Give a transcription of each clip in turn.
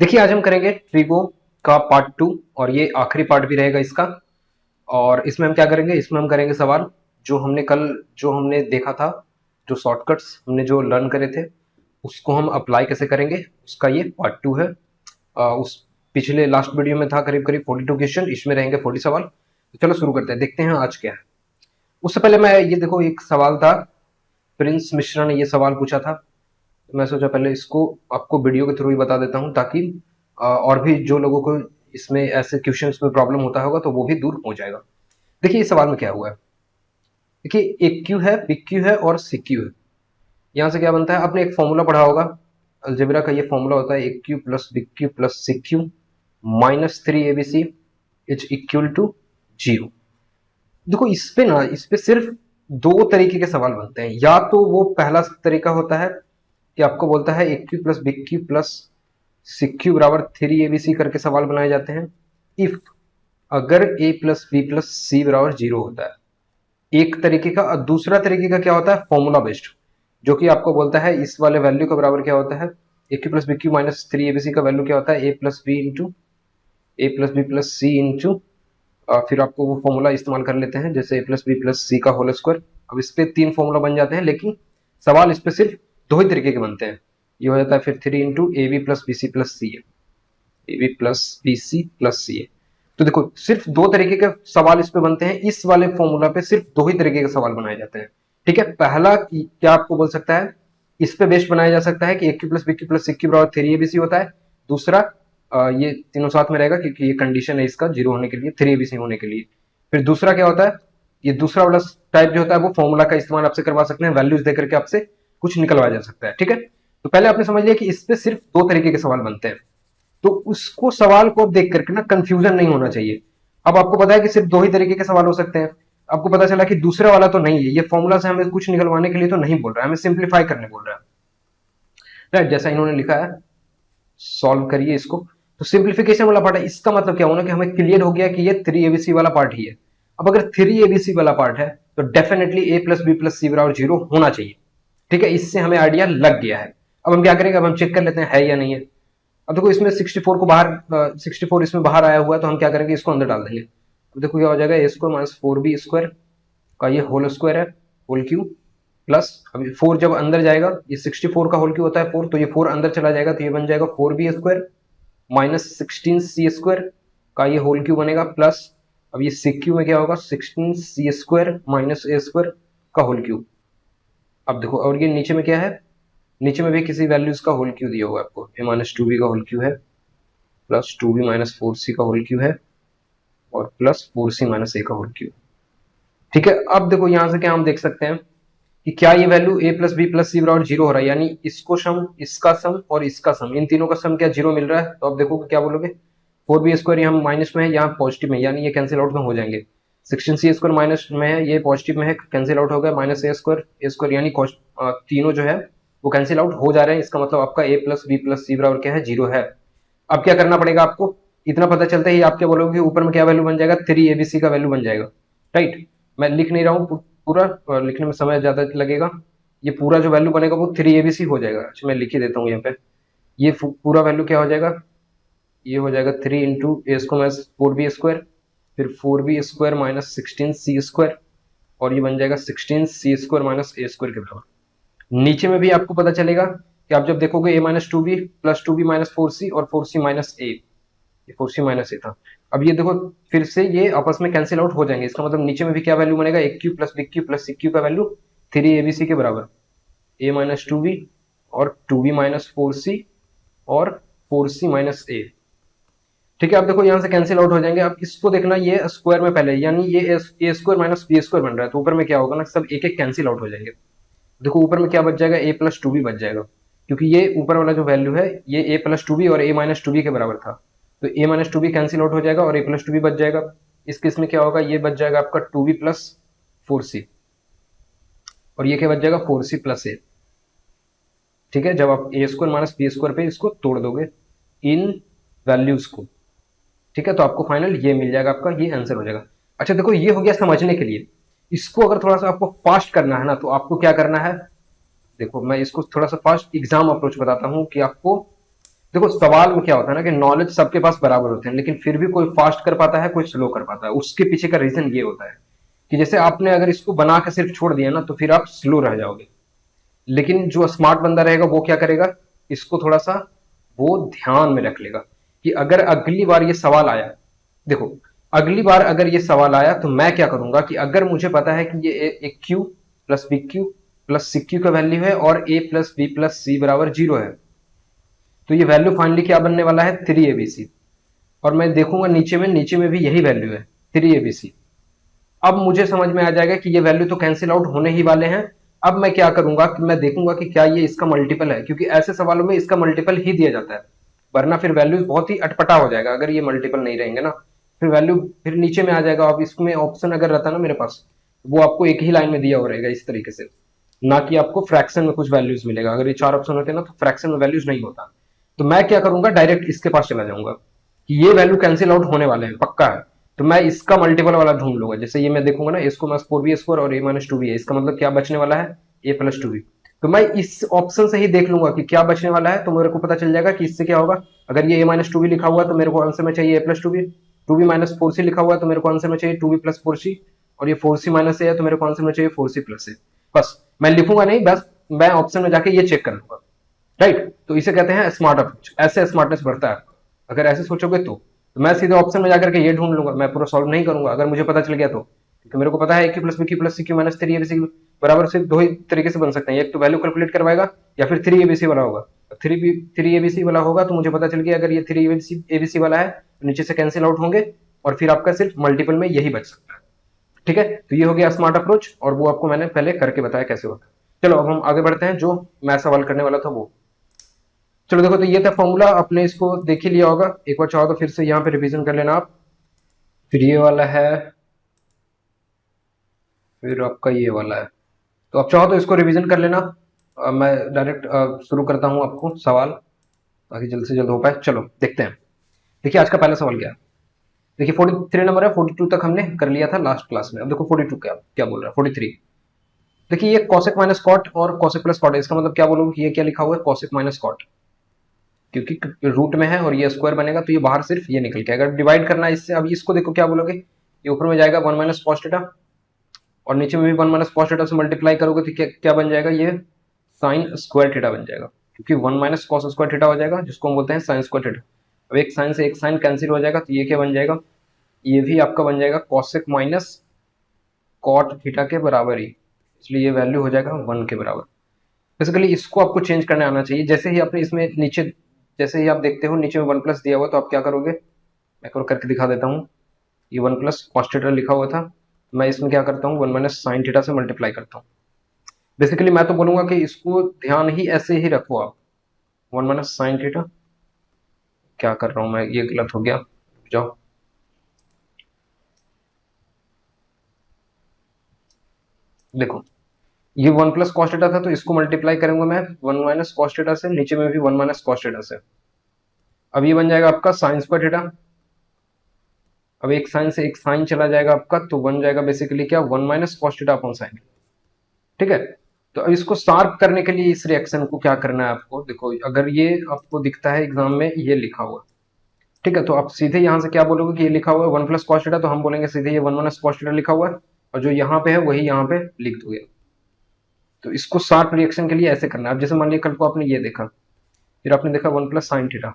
देखिए आज हम करेंगे ट्रिगो का पार्ट 2 और ये आखिरी पार्ट भी रहेगा इसका। और इसमें हम क्या करेंगे, इसमें हम करेंगे सवाल जो हमने देखा था, जो शॉर्टकट्स हमने जो लर्न करे थे उसको हम अप्लाई कैसे करेंगे, उसका ये पार्ट 2 है। उस पिछले लास्ट वीडियो में था करीब करीब 42 क्वेश्चन, इसमें रहेंगे 40 सवाल। तो चलो शुरू करते हैं, देखते हैं आज क्या है। उससे पहले मैं ये देखो, एक सवाल था, प्रिंस मिश्रा ने ये सवाल पूछा था। तो मैं सोचा पहले इसको आपको वीडियो के थ्रू ही बता देता हूँ, ताकि और भी जो लोगों को इसमें ऐसे क्वेश्चंस में प्रॉब्लम होता होगा तो वो भी दूर हो जाएगा। देखिए इस सवाल में क्या हुआ है। देखिए एक क्यू है, बिग क्यू है और सी क्यू है। यहाँ से क्या बनता है, आपने एक फॉर्मूला पढ़ा होगा अलजेब्रा का। ये फॉर्मूला होता है a cube plus b cube plus C cube minus 3 ABC is equal to 0। देखो इस पे सिर्फ दो तरीके के सवाल बनते हैं। या तो वो पहला तरीका होता है कि आपको बोलता है a cube plus b cube plus c cube बराबर 3ABC करके सवाल बनाए जाते हैं इफ अगर a plus B plus C बराबर 0 होता है, एक तरीके का। और दूसरा तरीके का क्या होता है, फॉर्मूला बेस्ड, जो कि आपको बोलता है इस वाले वैल्यू का बराबर क्या होता है, a cube plus B cube minus 3ABC का वैल्यू क्या होता है, a plus B plus c into फिर आपको वो फॉर्मूला इस्तेमाल कर लेते हैं, जैसे a plus B plus c का होल स्क्वायर। अब इस पे 3 फॉर्मूला बन जाते हैं, लेकिन सवाल इस पे सिर्फ दो ही तरीके के बनते हैं। ये हो जाता है फिर 3 into a b plus b c plus c है, a b plus b c plus c है। तो देखो सिर्फ दो तरीके के सवाल इस पे बनते हैं, इस वाले फॉर्मूला पे सिर्फ दो ही तरीके के सवाल बनाए जाते हैं। ठीक है, पहला क्या आपको बोल सकता है, इस पे बेस्ड बनाया जा सकता है कि a cube plus B cube plus C cube बराबर 3ABC होता है। दूसरा ये तीनों साथ में रहेगा क्योंकि ये कंडीशन है इसका 0 होने के लिए, 3ABC होने के लिए। फिर दूसरा क्या होता है, ये दूसरा वाला टाइप जो होता है वो फॉर्मूला का इस्तेमाल आपसे करवा सकते हैं, वैल्यूज देकर के आपसे कुछ निकलवाया जा सकता है। ठीक है, तो पहले आपने समझ लिया कि इस पे सिर्फ दो तरीके के सवाल बनते हैं। तो उसको सवाल को देख करके ना कंफ्यूजन नहीं होना चाहिए। अब आपको पता है कि सिर्फ दो ही तरीके के सवाल हो सकते हैं, आपको पता चला कि दूसरा वाला तो नहीं है, ये फॉर्मूला से हमें कुछ निकलवाने के लिए तो नहीं बोल रहा है, हमें सिंप्लीफाई करने बोल रहा है। राइट, जैसा इन्होंने लिखा है सॉल्व करिए इसको। तो सिंप्लीफिकेशन वाला पार्ट है, इसका मतलब क्या होना कि हमें क्लियर हो गया कि ये 3ABC वाला पार्ट ही है। अब अगर 3ABC वाला पार्ट है तो डेफिनेटली ए प्लस बी प्लस सी बराबर 0 होना चाहिए। ठीक है, इससे हमें आइडिया लग गया है। अब हम क्या करेंगे, अब हम चेक कर लेते हैं है या नहीं है। अब देखो इसमें 64 को बाहर 64 इसमें बाहर आया हुआ है, तो हम क्या करेंगे, इसको अंदर डाल देंगे। अब देखो क्या हो जाएगा, ए स्क्वायर माइनस 4B स्क्वायर का ये होल स्क्वायर है, होल क्यू प्लस अभी 4 जब अंदर जाएगा, ये 64 का होल क्यू होता है 4, तो ये 4 अंदर चला जाएगा तो ये बन जाएगा 4B square minus 16C square का ये होल क्यू बनेगा प्लस अब ये सिक क्यू में क्या होगा 16C स्क्वायर माइनस ए स्क्वायर का होल क्यू। अब देखो और ये नीचे में क्या है, नीचे में भी किसी वैल्यूज का होल क्यू दिया हुआ है आपको, ए माइनस 2B का होल क्यू है प्लस 2B माइनस 4C का होल क्यू है और प्लस 4C माइनस ए का होल क्यू। ठीक है, अब देखो यहां से क्या हम देख सकते हैं कि क्या ये वैल्यू ए प्लस बी प्लस सी बराबर 0 हो रहा है, यानी इसको सम, इसका सम और इसका सम, इन तीनों का सम क्या 0 मिल रहा है। तो अब देखो क्या बोलोगे, 4B स्क्वायर यहाँ माइनस में है, यहाँ पॉजिटिव में, यानी ये कैंसिल आउट में हो जाएंगे। 16C स्क्वायर माइनस में है, ये पॉजिटिव में है, कैंसिल आउट हो गया, माइनस ए स्क्वायर यानी तीनों जो है वो कैंसिल आउट हो जा रहे हैं। इसका मतलब आपका ए प्लस बी प्लस सी बराबर क्या है, 0 है। अब क्या करना पड़ेगा आपको, इतना पता चलता ही आप क्या बोलोगे, ऊपर में क्या वैल्यू बन जाएगा, 3ABC का वैल्यू बन जाएगा। राइट, मैं लिख नहीं रहा हूँ पूरा, लिखने में समय ज्यादा लगेगा। ये पूरा जो वैल्यू बनेगा वो 3ABC हो जाएगा। अच्छा मैं लिख ही देता हूँ यहाँ पे, ये पूरा वैल्यू क्या हो जाएगा, ये हो जाएगा 3 इंटू ए स्क्वायर माइनस 4B स्क्वायर, फिर 4B square minus 16C square और ये बन जाएगा 16C स्क्वायर माइनस ए स्क्वायर के बराबर। नीचे में भी आपको पता चलेगा कि आप जब देखोगे ए minus 2B plus 2B minus 4C और 4C माइनस ए, ये 4C माइनस ए था। अब ये देखो फिर से ये आपस में कैंसिल आउट हो जाएंगे, इसका मतलब नीचे में भी क्या वैल्यू बनेगा, a cube plus b cube plus c cube का वैल्यू 3ABC के बराबर, ए माइनस 2B और 2B माइनस 4C और 4C माइनस ए। ठीक है, अब देखो यहाँ से कैंसिल आउट हो जाएंगे। अब इसको देखना, ये स्क्वायर में पहले, यानी ये ए स्क्वायर माइनस बी स्क्वायर बन रहा है, तो ऊपर में क्या होगा ना, सब एक एक कैंसिल आउट हो जाएंगे। देखो ऊपर में क्या बच जाएगा, ए प्लस 2B बच जाएगा, क्योंकि ये ऊपर वाला जो वैल्यू है ये ए प्लस 2B और ए माइनस 2B के बराबर था। तो ए माइनस 2B कैंसिल आउट हो जाएगा और ए प्लस 2B बच जाएगा। इस केस में क्या होगा, ये बच जाएगा आपका 2B प्लस 4C और ये क्या बच जाएगा 4C प्लस ए। ठीक है, जब आप ए स्क्वायर माइनस बी स्क्वायर पे इसको तोड़ दोगे इन वैल्यूज को, ठीक है, तो आपको फाइनल ये मिल जाएगा, आपका ये आंसर हो जाएगा। अच्छा देखो ये हो गया समझने के लिए। इसको अगर थोड़ा सा आपको फास्ट करना है ना, तो आपको क्या करना है, देखो मैं इसको थोड़ा सा फास्ट एग्जाम अप्रोच बताता हूं कि आपको देखो सवाल में क्या होता है ना कि नॉलेज सबके पास बराबर होते हैं, लेकिन फिर भी कोई फास्ट कर पाता है, कोई स्लो कर पाता है। उसके पीछे का रीजन ये होता है कि जैसे आपने अगर इसको बना के सिर्फ छोड़ दिया ना तो फिर आप स्लो रह जाओगे। लेकिन जो स्मार्ट बंदा रहेगा वो क्या करेगा, इसको थोड़ा सा वो ध्यान में रख लेगा कि अगर अगली बार ये सवाल आया, देखो अगली बार अगर ये सवाल आया तो मैं क्या करूंगा कि अगर मुझे पता है कि ये a cube plus B cube plus C cube का वैल्यू है और A plus B plus C बराबर 0 है, तो ये वैल्यू फाइनली क्या बनने वाला है 3abc। और मैं देखूंगा नीचे में भी यही वैल्यू है 3abc। अब मुझे समझ में आ जाएगा कि ये वैल्यू तो कैंसिल आउट होने ही वाले हैं। अब मैं क्या करूंगा कि मैं देखूंगा कि क्या ये इसका मल्टीपल है, क्योंकि ऐसे सवालों में इसका मल्टीपल ही दिया जाता है, वरना फिर वैल्यू बहुत ही अटपटा हो जाएगा अगर ये मल्टीपल नहीं रहेंगे ना, फिर वैल्यू फिर नीचे में आ जाएगा। अब इसमें ऑप्शन अगर रहता ना मेरे पास, वो आपको एक ही लाइन में दिया हो रहेगा इस तरीके से, ना कि आपको फ्रैक्शन में कुछ वैल्यूज मिलेगा। अगर ये 4 ऑप्शन होते ना तो फ्रैक्शन में वैल्यूज नहीं होता। तो मैं क्या करूंगा, डायरेक्ट इसके पास चला जाऊंगा कि ये वैल्यू कैंसिल आउट होने वाले हैं पक्का है, तो मैं इसका मल्टीपल वाला ढूंढ लूंगा। जैसे ये मैं देखूंगा ना, इसको माइनस 4b² और a माइनस 2b है, इसका मतलब क्या बचने वाला है a प्लस 2b। तो मैं इस ऑप्शन से ही देख लूंगा कि क्या बचने वाला है, तो मेरे को पता चल जाएगा कि इससे क्या होगा। अगर ये a माइनस 2b लिखा हुआ है तो मेरे को आंसर में चाहिए a plus 2b, 2b minus 4c लिखा हुआ है तो मेरे को आंसर में चाहिए 2b प्लस 4c, और ये 4c माइनस a है तो मेरे को आंसर में चाहिए 4c प्लस a। बस मैं लिखूंगा नहीं, बस मैं ऑप्शन में जाके ये चेक कर लूंगा। राइट, तो इसे कहते हैं स्मार्ट अप्रोच। ऐसे स्मार्टनेस बढ़ता है अगर ऐसे सोचोगे तो मैं सीधे ऑप्शन में जाकर के ये ढूंढ लूंगा, मैं पूरा सॉल्व नहीं करूंगा अगर मुझे पता चल गया तो, क्योंकि मेरे को पता है कि प्लस बी की प्लस सी की माइनस 3abc बराबर सिर्फ दो ही तरीके से बन सकते हैं, एक तो वैल्यू कैलकुलेट करवाएगा या फिर 3abc वाला होगा। 3abc वाला होगा तो मुझे पता चल गया अगर ये 3abc वाला है तो नीचे से कैंसिल आउट होंगे और फिर आपका सिर्फ मल्टीपल में यही बच सकता है। ठीक है, तो ये हो गया स्मार्ट अप्रोच, और वो आपको मैंने पहले करके बताया कैसे होता है। चलो अब हम आगे बढ़ते हैं, जो मैं सवाल करने वाला था वो। चलो देखो, तो ये था फॉर्मूला, आपने इसको देख ही लिया होगा, एक बार चाहो तो फिर से यहाँ पे रिवीजन कर लेना आप। फिर ये वाला है, फिर आपका ये वाला है, तो आप चाहो तो इसको रिवीजन कर लेना। मैं डायरेक्ट शुरू करता हूँ आपको सवाल, ताकि जल्द से जल्द हो पाए। चलो देखते हैं। देखिए आज का पहला सवाल क्या है। देखिए 43 नंबर है, 42 तक हमने कर लिया था लास्ट क्लास में। अब देखो 42 क्या क्या बोल रहा है 43। देखिए ये कॉसेक माइनस कॉट और कॉसेक प्लस कॉट है, इसका मतलब क्या बोलोगे कि ये क्या लिखा हुआ है कॉसेक माइनस कॉट, क्योंकि रूट में है और ये स्क्वायर बनेगा तो ये बाहर सिर्फ ये निकल के, अगर डिवाइड करना है इससे। अब इसको देखो क्या बोलोगे, ये ऊपर में जाएगा 1 माइनस कॉस थीटा और नीचे में भी 1 माइनस कॉस थीटा से मल्टीप्लाई करोगे तो क्या बन जाएगा, ये साइन स्क्वायर थीटा बन जाएगा, क्योंकि 1 माइनस कॉस स्क्वायर थीटा हो जाएगा जिसको हम बोलते हैं साइन स्क्वायर थीटा। अब एक साइन से एक साइन कैंसिल हो जाएगा तो ये क्या बन जाएगा, ये भी आपका बन जाएगा कॉसेक माइनस कॉट थीटा के बराबर ही, इसलिए ये वैल्यू हो जाएगा 1 के बराबर। बेसिकली इसको आपको चेंज करने आना चाहिए। जैसे ही आपने इसमें नीचे, जैसे ही आप देखते हो नीचे में 1 प्लस दिया हुआ तो आप क्या करोगे, मैं करके दिखा देता हूँ। ये 1 प्लस कॉस थीटा लिखा हुआ था, मैं इसमें क्या करता हूँ 1 माइनस साइन थीटा से मल्टीप्लाई करता हूँ। बेसिकली मैं तो बोलूंगा कि इसको ध्यान ही ऐसे ही रखो आप, 1 माइनस साइन थीटा। क्या कर रहा हूँ मैं, ये गलत हो गया, जाओ। देखो ये 1 प्लस कॉस थीटा था तो इसको मल्टीप्लाई करूंगा मैं 1 माइनस कॉस थीटा से, नीचे में भी 1 माइनस कॉस थीटा से। अब ये बन जाएगा आपका साइन स्क्वायर थीटा। अब एक साइन से एक साइन चला जाएगा आपका, तो बन जाएगा बेसिकली क्या 1 minus cos theta upon sine. ठीक है, तो अब इसको शार्प करने के लिए इस रिएक्शन को क्या करना है आपको, देखो अगर ये आपको दिखता है एग्जाम में ये लिखा हुआ, ठीक है, तो आप सीधे यहाँ से क्या बोलोगे कि ये लिखा हुआ है 1 प्लस कॉस थीटा, तो हम बोलेंगे सीधे ये 1 माइनस कॉस थीटा लिखा हुआ है, और जो यहाँ पे है वही यहाँ पे लिख दोगे। तो इसको शार्प रिएक्शन के लिए ऐसे करना है। अब जैसे मान लिया कल को आपने ये देखा, फिर आपने देखा 1 प्लस साइन थीटा,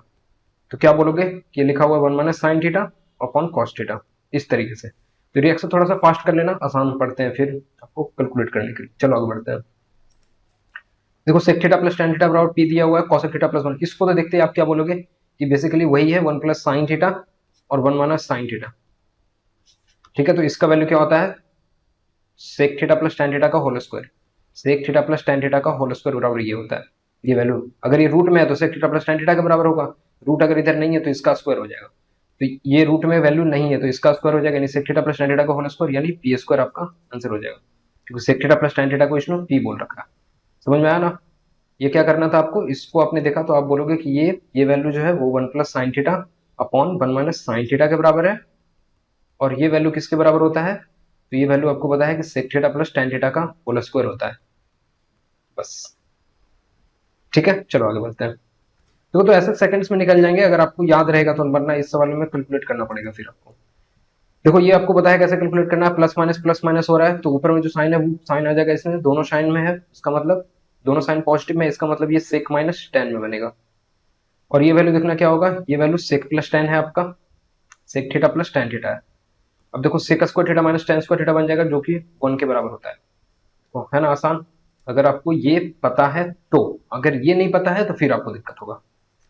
तो क्या बोलोगे कि ये लिखा हुआ है 1 minus sine theta upon cos theta, इस तरीके से। तो रिएक्शन थोड़ा सा फास्ट कर लेना, आसान पढ़ते हैं फिर आपको कैलकुलेट करने के लिए। चलो आगे बढ़ते हैं। देखो sec theta plus tan theta बराबर पी दिया हुआ है कॉसेक थीटा प्लस 1, इसको तो देखते हैं आप क्या बोलोगे कि बेसिकली वही है 1 प्लस साइन थीटा और 1 माइनस साइन थीटा। ठीक है, तो इसका वैल्यू क्या होता है sec theta plus tan theta का whole square. Sec theta plus tan theta का होल स्क्वायर बराबर ये होता है, ये वैल्यू अगर ये रूट में है तो sec theta plus tan theta के बराबर होगा, रूट अगर इधर नहीं है तो इसका स्क्वायर हो जाएगा। तो ये रूट में वैल्यू नहीं है तो इसका स्क्वायर हो जाएगा, यानी sec theta plus tan theta का होल स्क्वायर, यानी पी स्क्वायर आपका आंसर हो जाएगा, क्योंकि sec theta plus tan theta को इसने पी बोल रखा है। समझ में आया ना, ये क्या करना था आपको, इसको आपने देखा तो आप बोलोगे कि ये वैल्यू जो है वो 1 plus sine theta upon 1 minus sine theta के बराबर है, और ये वैल्यू किसके बराबर होता है, तो ये वैल्यू आपको पता है कि sec theta plus tan theta का होल स्क्वायर होता है। बस ठीक है, चलो आगे बढ़ते हैं। तो ऐसे सेकंड्स में निकल जाएंगे, अगर आपको याद रहेगा तो, वरना इस सवाल में कैलकुलेट करना पड़ेगा फिर आपको। देखो ये आपको पता है कैसे कैलकुलेट करना है, प्लस माइनस हो रहा है तो ऊपर में जो साइन है वो साइन आ जाएगा, इसमें दोनों साइन में है, इसका मतलब दोनों साइन पॉजिटिव में, इसका मतलब ये सेक माइनस टेन में बनेगा। और ये वैल्यू देखना क्या होगा, ये वैल्यू सेक प्लस टेन है आपका, sec theta plus tan theta है। अब देखो sec square theta minus tan square theta बन जाएगा, जो कि 1 के बराबर होता है। तो है ना आसान, अगर आपको ये पता है तो, अगर ये नहीं पता है तो फिर आपको दिक्कत होगा।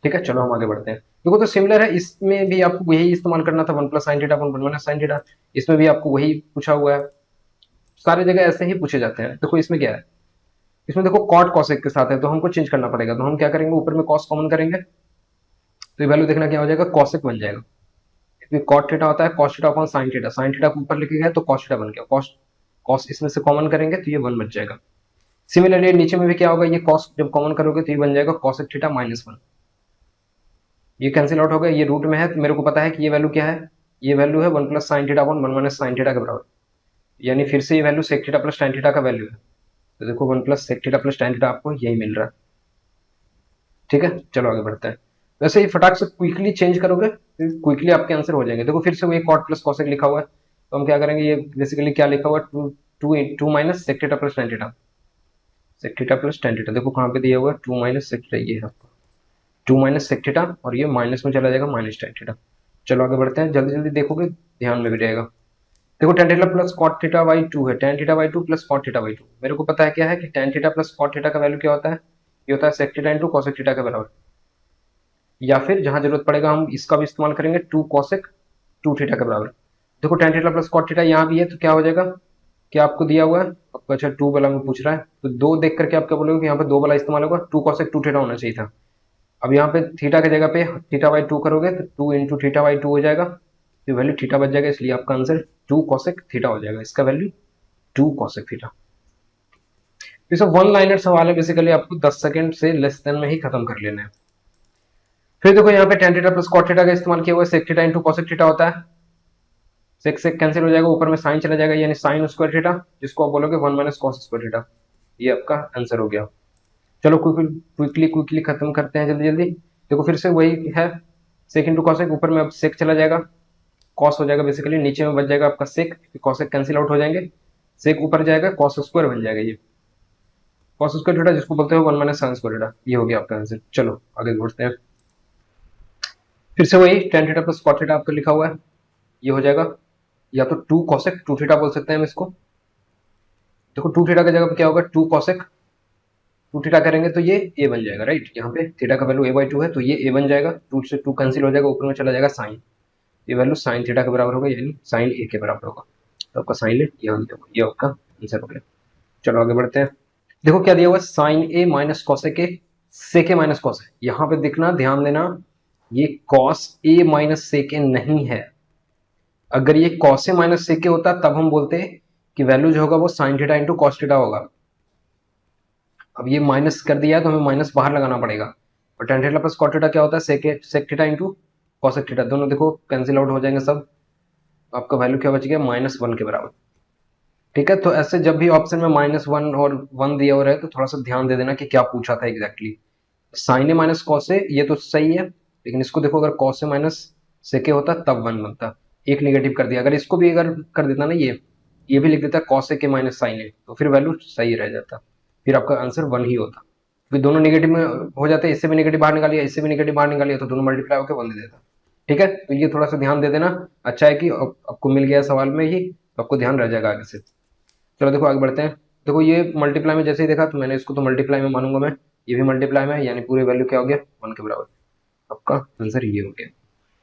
ठीक है, चलो हम आगे बढ़ते हैं। देखो तो सिमिलर है, इसमें भी आपको यही इस्तेमाल करना था, one plus sine theta one minus sine theta, इसमें भी आपको वही पूछा हुआ है, सारी जगह ऐसे ही पूछे जाते हैं। देखो इसमें क्या है, इसमें देखो कॉट कॉसेक के साथ है तो हमको चेंज करना पड़ेगा, तो हम क्या करेंगे, ऊपर में कॉस कॉमन करेंगे, तो ये वैल्यू देखना क्या हो जाएगा, कॉसेक बन जाएगा, क्योंकि कॉट थीटा होता है cos theta upon sine theta को ऊपर लेके गए तो कॉस थीटा बन गया, कॉस कॉस इसमें से कॉमन करेंगे तो ये वन बच जाएगा। सिमिलरली नीचे में भी क्या होगा, ये कॉस जब कॉमन करोगे तो ये बन जाएगा कॉसेक थीटा माइनस वन, ये कैंसिल आउट हो गया, ये रूट में है तो मेरे को पता है कि ये वैल्यू क्या है, ये वैल्यू है one plus sine theta upon one minus sine theta के बराबर, यानी फिर से ये value sec theta plus tan theta का वैल्यू है, तो देखो one plus sec theta plus tan theta आपको यही मिल रहा है। ठीक है, चलो आगे बढ़ते हैं। वैसे ही फटाक से क्विकली चेंज करोगे तो क्विकली आपके आंसर हो जाएंगे। देखो फिर से वो ये कॉट प्लस कॉसेक लिखा हुआ है, तो हम क्या करेंगे, ये बेसिकली क्या लिखा हुआ है, two two two minus sec theta plus tan theta, sec theta plus tan theta, देखो कहाँ पे दिया हुआ है, टू माइनस सेक थीटा, ये है आपका टू माइनस सेक थीटा, और ये माइनस में चला जाएगा माइनस tan थीटा। चलो आगे बढ़ते हैं, जल्दी जल्दी देखोगे ध्यान में भी रहेगा। देखो tan theta plus cot theta by two है, tan theta by two plus cot theta by two, मेरे को पता है क्या है कि tan theta plus cot theta का वैल्यू क्या होता है, ये होता है sec theta into cosec theta के बराबर, या फिर जहां जरूरत पड़ेगा हम इसका भी इस्तेमाल करेंगे, टू कॉसेक टू थीटा के बराबर। देखो tan theta plus cot theta यहाँ भी है तो क्या हो जाएगा, क्या आपको दिया हुआ है आपको, अच्छा टू वाला में पूछ रहा है तो दो देख करके आप क्या बोलोगे कि यहाँ पे दो वाला इस्तेमाल होगा, टू कॉसेक टू थीटा होना चाहिए था। अब यहाँ पे थीटा की जगह पे थीटा बाई टू करोगे तो two into theta by to हो जाएगा, तो वैल्यू थीटा बच जाएगा, इसलिए आपका आंसर टू कॉसेक थीटा हो जाएगा, इसका वैल्यू टू कॉसेक थीटा। ये सब वन लाइनर सवाल है, बेसिकली आपको 10 सेकंड से लेस देन में ही खत्म कर लेना है। फिर देखो यहाँ पे tan theta plus cot theta का इस्तेमाल किया हुआ है, sec theta into cosec theta होता है, सेक सेक कैंसिल हो जाएगा, ऊपर में साइन चला जाएगा, यानी साइन स्क्वायर थीटा, जिसको आप बोलोगे one minus cos square theta, ये आपका आंसर हो गया। चलो क्विकली क्विकली खत्म करते हैं जल्दी जल्दी। देखो फिर से वही है, सेक इंटू कॉसेक, ऊपर में अब सेक चला जाएगा, कॉस हो जाएगा बेसिकली, नीचे में बच जाएगा आपका सेक, कॉसेक कैंसिल आउट हो जाएंगे, सेक ऊपर जाएगा, कॉस स्क्वायर बन जाएगा, ये कॉस स्क्वायर थीटा जिसको बोलते हैं one minus sign square theta, ये हो गया आपका आंसर। चलो आगे बढ़ते हैं, फिर से वही tan theta plus cot theta आपका लिखा हुआ है, ये हो जाएगा, या तो टू कॉसेक टू थीटा बोल सकते हैं हम इसको। देखो टू थीटा की जगह पे क्या होगा, टू कॉसेक टू थीटा करेंगे तो ये ए बन जाएगा, राइट, यहाँ पे थीटा का वैल्यू ए बाई टू है तो ये ए बन जाएगा, टू से टू कैंसिल हो जाएगा, ऊपर में चला जाएगा साइन, ये वैल्यू साइन थीटा के बराबर होगा, यानी साइन ए के बराबर होगा, तो आपका साइन ए ये आपका आंसर हो गया। चलो आगे बढ़ते हैं। देखो क्या दिया हुआ है, sine A minus cosec A, sec A minus cos, यहाँ पे देखना ध्यान देना, ये कॉस ए माइनस सेक ए नहीं है, अगर ये कॉस ए माइनस सेक ए होता तब हम बोलते कि वैल्यू जो होगा वो sign theta into cos theta होगा। अब ये माइनस कर दिया है तो हमें माइनस बाहर लगाना पड़ेगा, और tan theta plus cot theta क्या होता है, sec theta into cosec theta, दोनों देखो कैंसिल आउट हो जाएंगे सब, आपका वैल्यू क्या बच गया, माइनस वन के बराबर। ठीक है, तो ऐसे जब भी ऑप्शन में माइनस वन और वन दिया हुआ है तो थोड़ा सा ध्यान दे देना कि क्या पूछा था exactly. Sign A minus cos A ये तो सही है, लेकिन इसको देखो अगर कॉस ए माइनस सेक ए होता तब वन बनता, एक निगेटिव कर दिया, अगर इसको भी अगर कर देता ना, ये भी लिख देता कॉस ए के माइनस साइन ए, तो फिर वैल्यू सही रह जाता, फिर आपका आंसर वन ही होता, क्योंकि दोनों निगेटिव में हो जाते, इससे भी निगेटिव बाहर निकालिए, इससे भी निगेटिव बाहर निकालिए, तो दोनों मल्टीप्लाई होकर वन दे देता। ठीक है, तो ये थोड़ा सा ध्यान दे देना, अच्छा है कि आपको मिल गया सवाल में ही, तो आपको ध्यान रह जाएगा आगे से। चलो देखो आगे बढ़ते हैं। देखो ये मल्टीप्लाई में जैसे ही देखा तो मैंने इसको तो मल्टीप्लाई में मानूंगा मैं, ये भी मल्टीप्लाई में है, यानी पूरी वैल्यू क्या हो गया, वन के बराबर, आपका आंसर ये हो गया।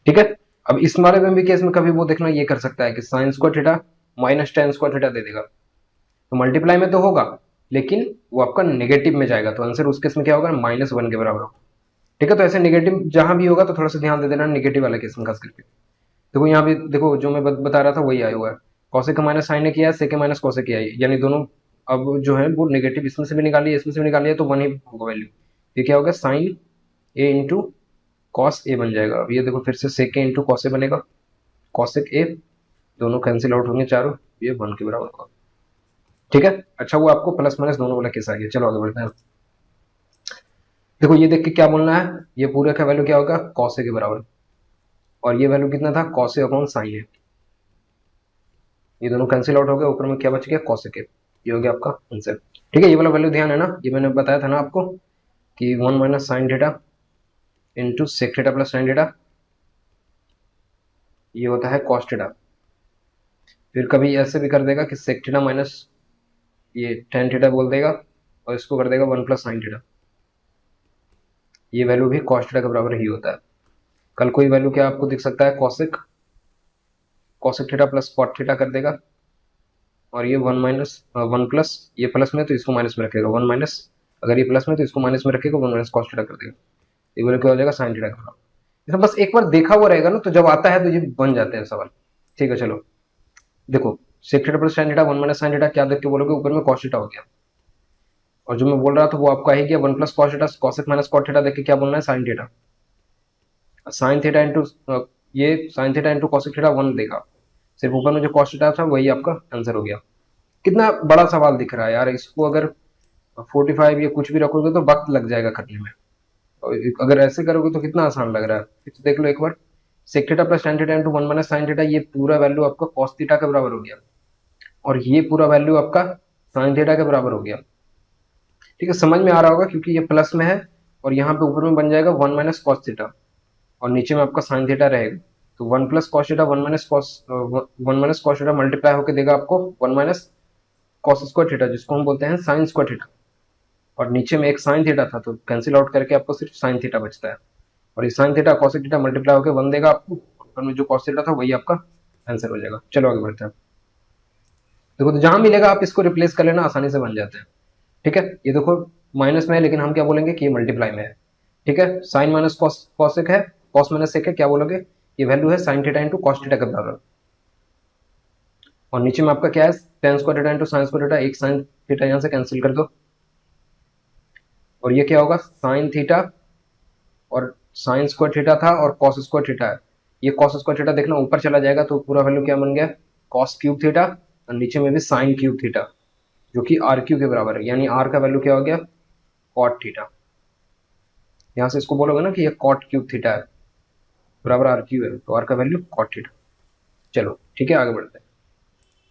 ठीक है, अब इस वाले में भी केस में कभी वो देखना ये कर सकता है कि sine square theta minus tan square theta दे देगा, तो मल्टीप्लाई में तो होगा लेकिन वो आपका नेगेटिव में जाएगा, तो आंसर उस केस में क्या होगा, माइनस वन के बराबर होगा। ठीक है, तो ऐसे नेगेटिव जहां भी होगा तो थोड़ा सा ध्यान दे देना, नेगेटिव वाले केस में खास करके। देखो यहाँ भी देखो जो मैं बता रहा था वही आया हुआ है, कॉसेक का माइनस साइन ने किया, सेक माइनस कॉसेक किया, यानी दोनों अब जो है वो नेगेटिव, इसमें से भी निकालिए इसमें से भी निकालिए तो वन ही होगा वैल्यू, ये क्या होगा, sign A into cos A बन जाएगा। अब ये देखो फिर से सेक ए इंटू कॉस ए बनेगा, कॉसेक ए, दोनों कैंसिल आउट होंगे चारों, ये वन के बराबर होगा। ठीक है, अच्छा वो आपको प्लस माइनस दोनों वाला केस आ गया। चलो आगे बढ़ते हैं। देखो ये देख के क्या बोलना है, ये पूरे का वैल्यू क्या होगा, कॉस ए के बराबर, और ये वैल्यू कितना था, कॉस ए अपॉन साइन ए। ये दोनों कैंसिल आउट हो गए, ऊपर में क्या बच गया, कॉस ए के। ये हो गया आपका आंसर। ठीक है, ये वाला वैल्यू ध्यान है ना, ये मैंने बताया था ना आपको कि 1 minus sine theta into sec theta plus sine theta, ये होता है कॉस थीटा। फिर कभी ऐसे भी कर देगा कि सेक थीटा माइनस ये टेन थीटा बोल देगा, और इसको कर देगा 1 प्लस साइन थीटा। ये वैल्यू भी कॉस थीटा के बराबर ही होता है। कल कोई वैल्यू क्या आपको दिख सकता है, cosec, cosec theta plus cot theta कर देगा, और ये 1 माइनस 1 प्लस, ये प्लस में तो इसको माइनस में रखेगा, 1 माइनस, अगर ये प्लस में तो इसको माइनस में रखेगा, 1 माइनस कॉस थीटा कर देगा। ये वैल्यू क्या हो जाएगा, साइन थीटा के बराबर। इसमें बस एक बार देखा हुआ रहेगा ना, तो जब आता है तो ये बन जाते हैं सवाल। ठीक है, चलो देखो, sec theta plus sine theta 1 minus sine theta क्या देख के बोलोगे, ऊपर में कॉस थीटा हो गया, और जो मैं बोल रहा था वो आपका ही गया 1 plus cos theta, cosec minus cot theta देख के क्या बोलना है, sine theta. Sine theta into ये sine theta into cosec theta 1 देगा, सिर्फ ऊपर में जो कॉस थीटा था वही आपका आंसर हो गया। कितना बड़ा सवाल दिख रहा है यार, इसको अगर 45 या कुछ भी रखोगे तो वक्त लग जाएगा करने में, और अगर ऐसे करोगे तो कितना आसान लग रहा है। फिर देख लो एक बार, sec theta plus tan theta into 1 minus sine theta, ये पूरा वैल्यू आपका कॉस थीटा के बराबर हो गया, और ये पूरा वैल्यू आपका साइन थीटा के बराबर हो गया। ठीक है, समझ में आ रहा होगा, क्योंकि ये प्लस में है, और यहाँ पे ऊपर में बन जाएगा 1 माइनस कॉस थीटा, और नीचे में आपका साइन थीटा रहेगा। तो 1 plus cos theta 1 minus cos theta multiply होकर देगा आपको 1 माइनस कॉस स्क्वायर थीटा, जिसको हम बोलते हैं साइन स्क्वायर थीटा, और नीचे में एक साइन थीटा था, तो कैंसिल आउट करके आपको सिर्फ साइन थीटा बचता है, और ये sine theta cos theta multiply होकर 1 देगा आपको, ऊपर में जो कॉस थीटा था वही आपका आंसर हो जाएगा। चलो आगे बढ़ते हैं। देखो, तो जहां मिलेगा आप इसको रिप्लेस कर लेना, आसानी से बन जाते हैं। ठीक है, ये देखो माइनस में है, लेकिन हम क्या बोलेंगे कि ये मल्टीप्लाई में है। ठीक है, साइन माइनस कॉसेक है, कॉस माइनस सेक है, क्या बोलोगे, ये वैल्यू है sine theta into cos theta के बराबर, और नीचे में आपका क्या है, ten square theta into sign square theta, एक साइन थीटा यहां से कैंसिल कर दो, और ये क्या होगा, साइन थीटा, और साइन स्क्वायर थीटा था और कॉस स्क्वायर थीटा है, ये कॉस स्क्वायर थीटा देखना ऊपर चला जाएगा, तो पूरा वैल्यू क्या बन गया, कॉस क्यूब थीटा, और नीचे में भी साइन क्यूब थीटा, जो कि आर क्यू के बराबर है, यानी आर का वैल्यू क्या हो गया, कॉट थीटा। यहां से इसको बोलोगे ना कि ये कॉट क्यूब थीटा है, बराबर आर क्यू है, तो आर का वैल्यू कॉट थीटा। चलो ठीक है, आगे बढ़ते हैं।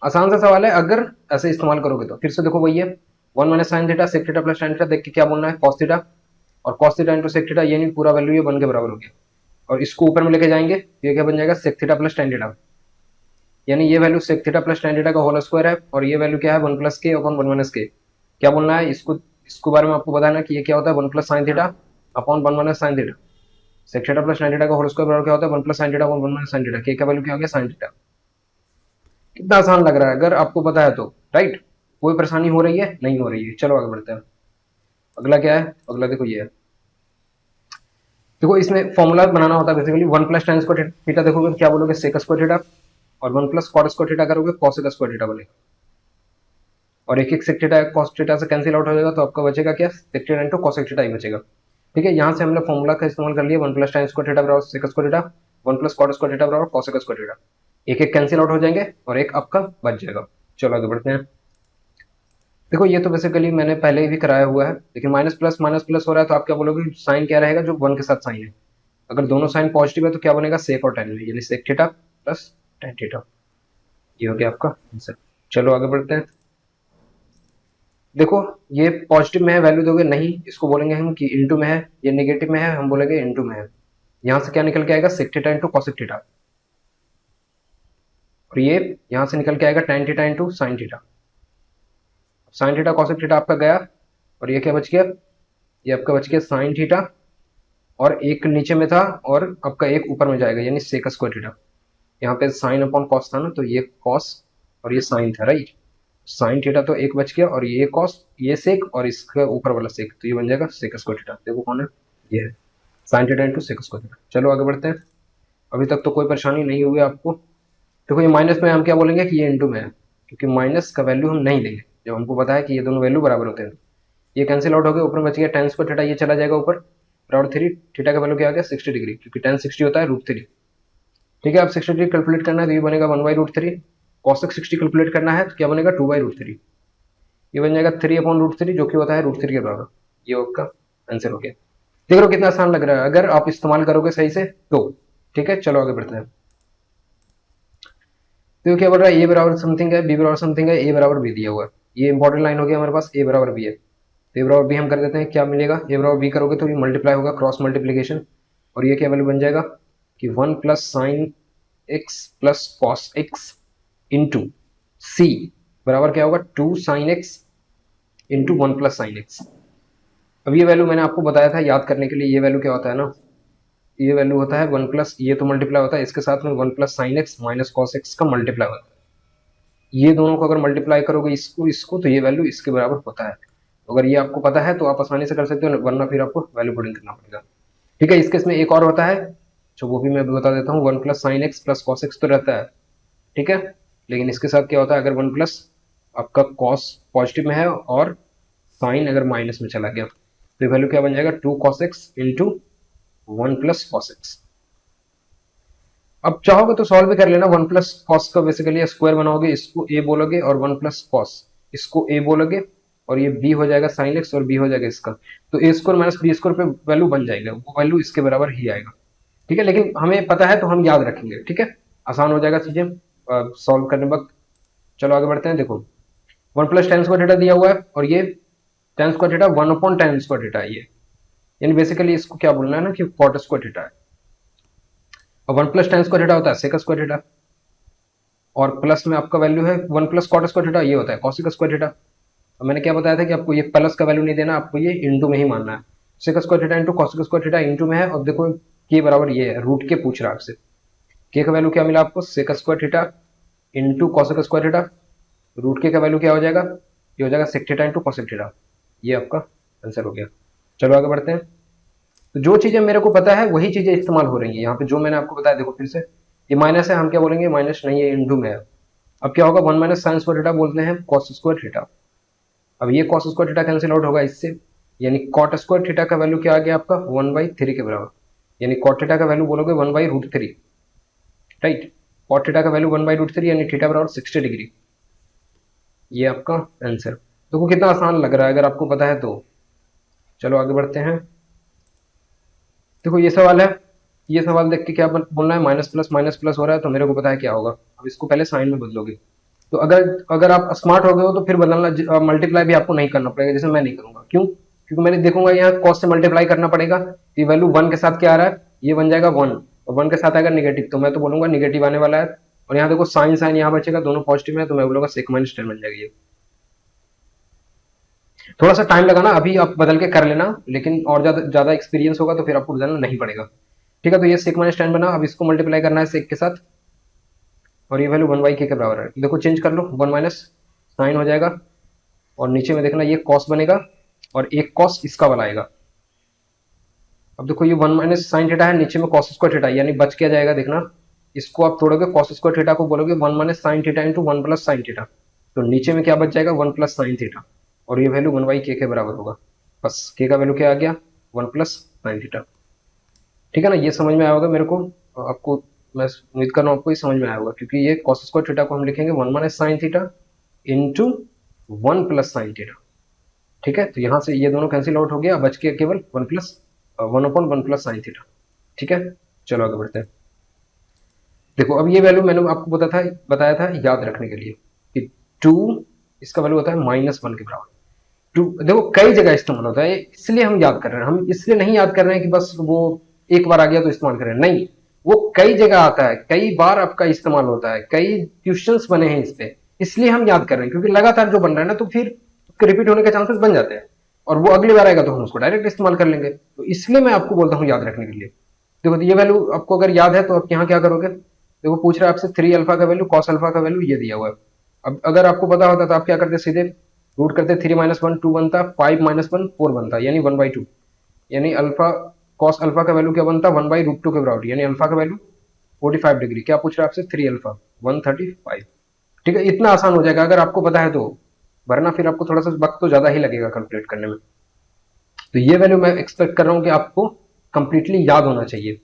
आसान सा सवाल है, अगर ऐसे इस्तेमाल करोगे तो। फिर से देखो वही है, 1 minus sine theta sec theta plus tan theta देख के क्या बोलना है, कॉस थीटा, और cos theta into sec theta, ये नहीं पूरा वैल्यू ये 1 के बराबर हो गया, और इसको ऊपर में लेके जाएंगे, ये क्या बन जाएगा, sec theta plus tan theta, यानी ये value sec theta plus tan theta का होल स्क्वायर है, और ये वैल्यू क्या है, 1 प्लस के अपॉन 1 माइनस के। क्या बोलना है इसको, इसको बारे में आपको बताना कि ये क्या होता है, 1 plus sine theta upon 1 minus sine theta. Sec theta plus tan theta का होल स्क्वायर बराबर क्या होता है, 1 plus sine theta upon 1 minus sine theta, के का वैल्यू क्या हो गया, साइन थीटा। कितना आसान लग रहा है अगर आपको पता है तो, राइट। कोई परेशानी हो रही है, नहीं हो रही है। चलो आगे बढ़ते हैं। अगला क्या है, अगला देखो ये है, देखो इसमें फॉर्मूला बनाना होता है basically, 1 plus tan square theta देखोगे क्या बोलोगे, सेक स्क्वायर थीटा, और 1 प्लस कॉट स्क्वायर थीटा करोगे, कॉसेक स्क्वायर थीटा बनेगा, और एक एक सेक थीटा कॉस थीटा से कैंसिल आउट हो जाएगा, तो आपका बचेगा क्या, sec theta into cosec theta ही बचेगा। ठीक है, यहाँ से हमने फॉर्मूला का इस्तेमाल कर लिया, 1 प्लस tan स्क्वायर थीटा बराबर sec square theta, 1 plus cot square theta बराबर कॉसेक स्क्वायर थीटा, एक एक कैंसिल आउट हो जाएंगे, और एक आपका बच जाएगा। चलो आगे बढ़ते हैं। देखो ये तो बेसिकली मैंने पहले ही भी कराया हुआ है, लेकिन माइनस प्लस हो रहा है, तो आप क्या बोलोगे, साइन क्या रहेगा, जो 1 के साथ साइन है, अगर दोनों साइन पॉजिटिव है तो क्या बनेगा, सेक और tan, यानी sec theta plus tan theta. ये हो गया आपका आंसर। चलो आगे बढ़ते हैं। देखो ये पॉजिटिव में है, वैल्यू दोगे नहीं, इसको बोलेंगे हम कि इनटू में है, ये नेगेटिव में है, हम बोलेंगे इनटू में है। यहां से क्या निकल के आएगा, sec theta into cosec theta, और ये यहां से निकल के आएगा tan theta into sine theta. Sine theta cosec theta आपका गया, और ये क्या बच गया, ये आपका बच गया साइन थीटा, और एक नीचे में था, और आपका एक ऊपर में जाएगा, यानी सेक स्क्वायर थीटा। यहाँ पे साइन अपॉन कॉस था ना, तो ये कॉस और ये साइन था, राइट। साइन थीटा तो एक बच गया, और ये कॉस, ये सेक, और इसका ऊपर वाला सेक, तो ये बन जाएगा सेक स्क्वायर थीटा। देखो कौन है, ये है sine theta into sec square theta. चलो आगे बढ़ते हैं। अभी तक तो कोई परेशानी नहीं हुई आपको। देखो ये माइनस में हम क्या बोलेंगे कि ये इंटू में है, क्योंकि माइनस का वैल्यू हम नहीं लेंगे, जब हमको पता है कि ये दोनों वैल्यू बराबर होते हैं। ये कैंसिल आउट हो गया, ऊपर बच गया tan स्क्वायर थीटा, ये चला जाएगा ऊपर, बराबर 3, थीटा का वैल्यू क्या आ गया, 60 डिग्री, क्योंकि tan 60 होता है √3। ठीक है, अब 60 डिग्री कैलकुलेट करना है, तो ये बनेगा 1/√3। कॉसेक 60 कैलकुलेट करना है तो क्या बनेगा, 2/√3। ये बन जाएगा 3 अपॉन √3, जो कि होता है √3 के बराबर। ये आपका आंसर हो गया। देख रहे हो कितना आसान लग रहा है अगर आप इस्तेमाल करोगे सही से तो। ठीक है, चलो आगे बढ़ते हैं। तो क्या बोल रहा है, ए बराबर समथिंग है, बी बराबर समथिंग है, ए बराबर बी दिया हुआ है। ये इंपॉर्टेंट लाइन हो गया हमारे पास, ए बराबर बी है। तो ए बराबर बी हम कर देते हैं, क्या मिलेगा, ए बराबर बी करोगे तो ये मल्टीप्लाई होगा, क्रॉस मल्टीप्लीकेशन, और ये क्या वैल्यू बन जाएगा कि 1 plus sine x plus cos x into c बराबर क्या होगा 2 sine x into 1 plus sine x. अब ये वैल्यू मैंने आपको बताया था याद करने के लिए, ये वैल्यू क्या होता है ना, ये वैल्यू होता है 1 प्लस, ये तो मल्टीप्लाई होता है इसके साथ में 1 plus sine x minus cos x का मल्टीप्लाई होता है। ये दोनों को अगर मल्टीप्लाई करोगे इसको इसको तो ये वैल्यू इसके बराबर होता है। अगर ये आपको पता है तो आप आसानी से कर सकते हो, वरना फिर आपको वैल्यू पुटिंग करना पड़ेगा। ठीक है, इस केस में एक और होता है जो वो भी मैं बता देता हूँ, 1 plus sine x plus cos x तो रहता है। ठीक है, लेकिन इसके साथ क्या होता है, अगर 1 प्लस आपका कॉस पॉजिटिव में है और साइन अगर माइनस में चला गया तो वैल्यू क्या बन जाएगा 2 cos x into 1 plus cos x. अब चाहोगे तो सॉल्व भी कर लेना, 1 प्लस कॉस का बेसिकली स्क्वायर बनाओगे, इसको ए बोलोगे और 1 प्लस कॉस इसको ए बोलोगे और ये बी हो जाएगा साइन एक्स और बी हो जाएगा इसका, तो ए स्क्वायर माइनस बी स्क्वायर पे वैल्यू बन जाएगा, वो वैल्यू इसके बराबर ही आएगा। ठीक है, लेकिन हमें पता है तो हम याद रखेंगे। ठीक है, आसान हो जाएगा चीजें सॉल्व करने वक्त। चलो आगे बढ़ते हैं। देखो 1 प्लस टेन स्क्वायर थीटा दिया हुआ है और ये ten square theta 1 upon ten square theta है ये, यानी बेसिकली इसको क्या बोलना है ना कि कॉट स्क्वायर थीटा है। और 1 प्लस टेन स्क्वायर थीटा होता है सेक स्क्वायर थीटा, और प्लस में आपका वैल्यू है 1 प्लस कॉट स्क्वायर थीटा, ये होता है कॉसिक स्क्वायर थीटा। और मैंने क्या बताया था कि आपको ये प्लस का वैल्यू नहीं देना, आपको ये इंटू में ही मानना है। Sec square theta into cosec square theta into में है, और देखो के बराबर ये है, रूट के पूछ रहा है आपसे, के का वैल्यू क्या मिला आपको sec square theta into cosec square theta, root के का वैल्यू क्या हो जाएगा, ये हो जाएगा sec theta into cosec theta. ये आपका आंसर हो गया। चलो आगे बढ़ते हैं। तो जो चीजें मेरे को पता है वही चीजें इस्तेमाल हो रही है यहाँ पे, जो मैंने आपको बताया। देखो फिर से ये माइनस है, हम क्या बोलेंगे, माइनस नहीं है, इंटू में है। अब क्या होगा, 1 माइनस साइन स्क्वायर थीटा बोलते हैं कॉस स्क्वायर थीटा। अब ये cos square theta cancel out होगा इससे, यानी कॉट स्क्वायर थीटा का वैल्यू क्या आ गया आपका 1/3 के बराबर, यानी कॉट थीटा का वैल्यू बोलोगे 1/√3, राइट। कॉट थीटा का वैल्यू 1/√3 यानी थीटा बराबर 60 डिग्री। ये आपका आंसर। देखो कितना आसान लग रहा है अगर आपको पता है तो। चलो आगे बढ़ते हैं। देखो ये सवाल है, ये सवाल देख के क्या बोलना है, माइनस प्लस हो रहा है तो मेरे को पता है क्या होगा। अब इसको पहले साइन में बदलोगे, तो अगर अगर आप स्मार्ट हो गए हो तो फिर बदलना, मल्टीप्लाई भी आपको नहीं करना पड़ेगा, जैसे मैं नहीं करूंगा। क्यों? क्योंकि मैंने देखूंगा यहाँ कॉस से मल्टीप्लाई करना पड़ेगा, तो ये वैल्यू 1 के साथ क्या आ रहा है, ये बन जाएगा 1, और 1 के साथ आएगा नेगेटिव, तो मैं तो बोलूंगा नेगेटिव आने वाला है। और यहाँ देखो साइन साइन यहाँ बचेगा, दोनों पॉजिटिव है, तो मैं बोलूंगा सेक माइनस टेन बन जाएगी। थोड़ा सा टाइम लगाना, अभी आप बदल के कर लेना, लेकिन और ज्यादा एक्सपीरियंस होगा तो फिर आपको बदलना नहीं पड़ेगा। ठीक है, तो ये सेक माइनस टेन बना, अब इसको मल्टीप्लाई करना है सेक के साथ, और ये वैल्यू 1/k के बराबर है। देखो चेंज कर लो, 1 माइनस साइन हो जाएगा, और नीचे में देखना ये कॉस बनेगा, और एक कॉस इसका वाला आएगा। अब देखो ये 1 माइनस साइन थीटा है, नीचे में कॉस स्क्वायर थीटा, यानी बच क्या जाएगा देखना, इसको आप तोड़ोगे, कॉस स्क्वायर थीटा को बोलोगे 1 minus sine theta into 1 plus sine theta, तो नीचे में क्या बच जाएगा 1 प्लस साइन थीटा, और ये वैल्यू 1/k के बराबर होगा। बस k का वैल्यू क्या आ गया 1 प्लस साइन थीटा। ठीक है ना, ये समझ में आया होगा मेरे को, आपको मैं उम्मीद कर रहा हूँ आपको ये समझ में आया होगा, क्योंकि ये कॉस स्क्वायर थीटा को हम लिखेंगे 1 minus sine theta into 1 plus sine theta. ठीक है, तो यहाँ से ये दोनों कैंसिल आउट हो गया, बच के केवल 1 प्लस साइन थीटा। ठीक है, चलो आगे बढ़ते हैं। देखो अब ये वैल्यू मैंने आपको बताया था याद रखने के लिए कि 2 इसका वैल्यू होता है -1 के बराबर। 2 देखो कई जगह इस्तेमाल होता है, इसलिए हम याद कर रहे हैं, हम इसलिए नहीं याद कर रहे हैं कि बस वो एक बार आ गया तो इस्तेमाल करें, नहीं, वो कई जगह आता है, कई बार आपका इस्तेमाल होता है, कई क्वेश्चंस बने हैं इस पे, इसलिए हम याद कर रहे हैं, क्योंकि लगातार जो बन रहा है ना तो फिर रिपीट होने के चांसेस बन जाते हैं, और वो अगली बार आएगा तो हम उसको डायरेक्ट इस्तेमाल कर लेंगे, तो इसलिए मैं आपको बोलता हूँ याद रखने के लिए। देखो तो ये वैल्यू आपको अगर याद है तो आप यहाँ क्या करोगे, देखो पूछ रहा है आपसे 3 अल्फा का वैल्यू, कॉस अल्फा का वैल्यू ये दिया हुआ है। अब अगर आपको पता होता तो आप क्या करते, सीधे रूट करते, 3 - 1 2 बनता, 5 - 1 4 बनता, यानी 1/2, यानी अल्फा कॉस अल्फा का वैल्यू क्या बनता 1/√2 के बराबर, यानी अल्फा का वैल्यू 45 डिग्री। क्या पूछ रहा है आपसे 3 अल्फा 135। ठीक है, इतना आसान हो जाएगा अगर आपको पता है तो, वरना फिर आपको थोड़ा सा वक्त तो ज्यादा ही लगेगा कैलकुलेट करने में। तो ये वैल्यू मैं एक्सपेक्ट कर रहा हूँ कि आपको कंप्लीटली याद होना चाहिए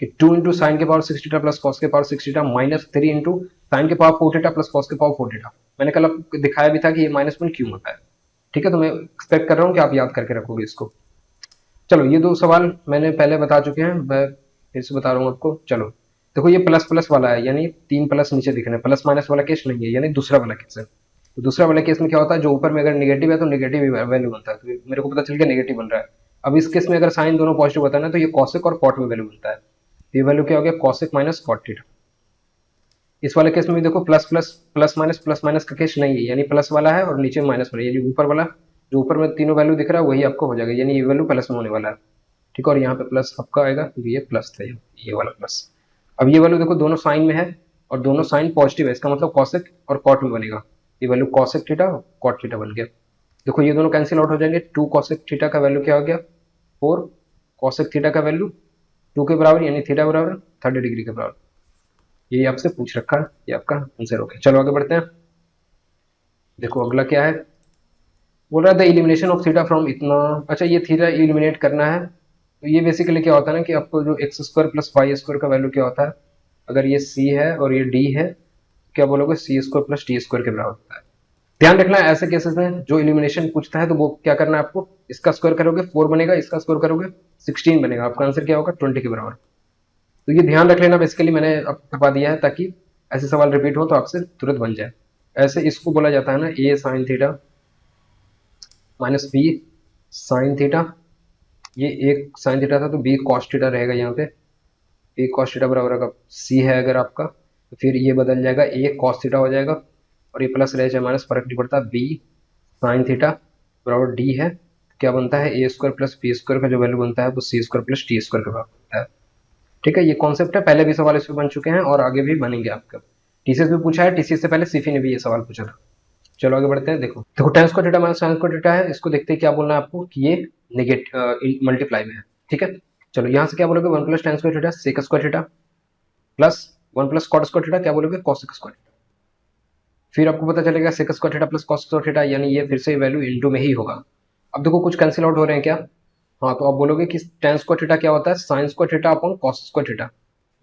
कि 2 इंटू साइन के पावर 6 थीटा प्लस कॉस के power 6 theta minus 3 into sine के पावर 4 थीटा प्लस कॉस के पावर 4 थीटा। मैंने कल आपको दिखाया भी था कि ये -1 क्यों होता है। ठीक है, तो मैं एक्सपेक्ट कर रहा हूँ कि आप याद करके रखोगे इसको। चलो ये दो सवाल मैंने पहले बता चुके हैं, मैं फिर से बता रहा हूँ आपको। चलो देखो ये प्लस प्लस वाला है, यानी तीन प्लस नीचे दिख रहे हैं, प्लस माइनस वाला केस नहीं है, यानी दूसरा वाला केस है। तो दूसरा वाले केस में क्या होता है, जो ऊपर में अगर नेगेटिव है तो नेगेटिव वैल्यू बनता है, तो मेरे को पता चल गया नेगेटिव बन रहा है। अब इस केस में अगर साइन दोनों पॉजिटिव होता है ना, तो ये कॉसेक और कॉट में वैल्यू बनता है। तो ये वैल्यू क्या हो गया, कॉसेक माइनस कॉट थीटा। इस वाले केस में भी देखो प्लस माइनस का केस नहीं है, यानी प्लस वाला है और नीचे माइनस वाला, यानी ऊपर वाला जो ऊपर में तीनों वैल्यू दिख रहा है वही आपको हो जाएगा, यानी ये वैल्यू प्लस में होने वाला है। ठीक है, और यहाँ पे प्लस आपका आएगा क्योंकि ये प्लस था, ये वाला प्लस। अब ये वैल्यू देखो दोनों साइन में है और दोनों साइन पॉजिटिव है, इसका मतलब कॉसेक और कॉट में बनेगा। ये value cosec theta cot theta बन गया। देखो ये दोनों कैंसिल आउट हो जाएंगे, 2 कॉसेक थीटा का वैल्यू क्या हो गया 4 कॉसेक थीटा का वैल्यू 2 के बराबर, यानी थीटा बराबर 30 डिग्री के बराबर। ये आपसे पूछ रखा है, ये आपका आंसर हो गया। चलो आगे बढ़ते हैं। देखो अगला क्या है, बोल रहा है the elimination of theta from इतना। अच्छा ये थीटा इलिमिनेट करना है, तो ये बेसिकली क्या होता है ना कि आपको जो x square plus y square का वैल्यू क्या होता है, अगर ये सी है और ये डी है, क्या बोलोगे सी स्क्वायर प्लस टी स्क्वायर के बराबर होता है। ध्यान रखना है ऐसे केसेस में जो इलिमिनेशन पूछता है तो वो क्या करना है आपको, इसका स्क्वायर करोगे 4 बनेगा, इसका स्क्वायर करोगे 16 बनेगा, आपका आंसर क्या होगा 20 के बराबर। तो ये ध्यान रख लेना, बेसिकली मैंने अब करवा दिया है ताकि ऐसे सवाल रिपीट हो तो आपसे तुरंत बन जाए। ऐसे इसको बोला जाता है ना a sine theta minus b sine theta, ये एक साइन थीटा था तो बी कॉस थीटा रहेगा यहाँ पे, ए कॉस थीटा बराबर अगर सी है अगर आपका, तो फिर ये बदल जाएगा ए कॉस थीटा हो जाएगा, और ये प्लस रह जाए माइनस फर्क नहीं पड़ता, बी साइन थीटा बराबर डी है, तो क्या बनता है ए स्क्वायर प्लस बी स्क्वायर का जो वैल्यू बनता है वो सी स्क्वायर प्लस टी स्क्वायर के बराबर बनता है। ठीक है, ये कॉन्सेप्ट है, पहले भी सवाल इस पे बन चुके हैं और आगे भी बनेंगे आपका। टीसीएस भी पूछा है, टीसीएस से पहले सीफी ने भी ये सवाल पूछा था। चलो आगे बढ़ते हैं। देखो देखो tan square theta minus sin square theta है, इसको देखते हैं क्या बोलना है आपको कि ये नेगेटिव मल्टीप्लाई में है। ठीक है, चलो यहाँ से क्या बोलोगे 1 plus tan square theta sec square theta plus 1 plus cot square theta, क्या बोलोगे कॉसेक स्क्वायर थीटा। फिर आपको पता चलेगा sec square theta plus cos square theta, यानी ये फिर से वैल्यू इनटू में ही होगा। अब देखो कुछ कैंसिल आउट हो रहे हैं क्या, हाँ तो आप बोलोगे कि tan स्क्वायर थीटा क्या होता है sin square theta upon cos square theta,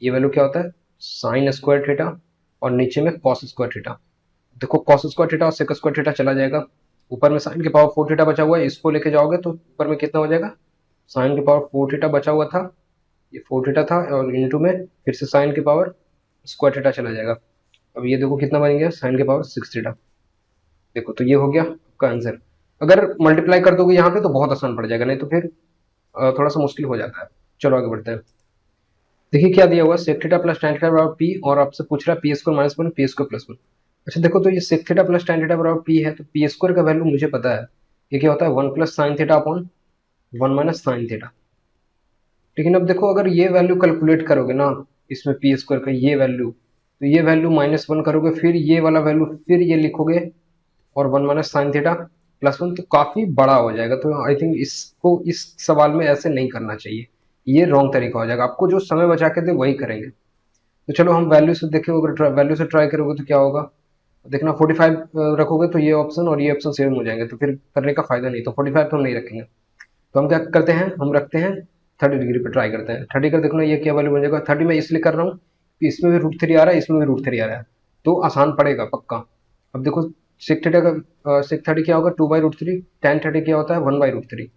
ये वैल्यू क्या होता है sin स्क्वायर थीटा और नीचे में कॉस स्क्वायर थीटा। देखो कॉस स्क्वायर थीटा और सेक स्क्वायर थीटा चला जाएगा, ऊपर में साइन के पावर 4 थीटा बचा हुआ है, इसको लेके जाओगे तो ऊपर में कितना हो जाएगा साइन के पावर 4 थीटा बचा हुआ था, ये 4 थीटा था और इनटू में फिर से साइन के पावर स्क्वायर थीटा चला जाएगा। अब ये देखो कितना बन गया साइन के पावर 6 थीटा। देखो तो ये हो गया आपका आंसर। अगर मल्टीप्लाई कर दोगे यहाँ पे तो बहुत आसान पड़ जाएगा, नहीं तो फिर थोड़ा सा मुश्किल हो जाता है। चलो आगे बढ़ते हैं। देखिए क्या दिया हुआ sec theta plus tan theta बराबर पी, और आपसे पूछ रहा है P square minus 1 P square plus 1। अच्छा देखो तो ये sec theta plus tan theta बराबर पी है, तो पी स्क्वायर का वैल्यू मुझे पता है, ये क्या होता है 1 plus sine theta upon 1 minus sine theta. लेकिन अब देखो अगर ये वैल्यू कैलकुलेट करोगे ना इसमें पी स्क्वायर का ये वैल्यू, तो ये वैल्यू -1 करोगे, फिर ये वाला वैल्यू फिर ये लिखोगे और 1 माइनस साइन थीटा प्लस 1, तो काफी बड़ा हो जाएगा। तो आई थिंक इसको इस सवाल में ऐसे नहीं करना चाहिए, ये रॉन्ग तरीका हो जाएगा। आपको जो समय बचा के दे वही करेंगे। तो चलो हम वैल्यू से देखें, अगर वैल्यू से ट्राई करोगे तो क्या होगा, देखना 45 रखोगे तो ये ऑप्शन और ये ऑप्शन सेम हो जाएंगे, तो फिर करने का फायदा नहीं, तो 45 तो हम नहीं रखेंगे। तो हम क्या करते हैं, हम रखते हैं 30 डिग्री पे ट्राई करते हैं। 30 का देखना ये क्या वैल्यू बन जाएगा, 30 मैं इसलिए कर रहा हूँ कि इसमें भी √3 आ रहा है, इसमें भी √3 आ रहा है, तो आसान पड़ेगा पक्का। अब देखो सेक थीटा का सेक 30 क्या होगा 2/√3, tan 30 क्या होता है 1/√3,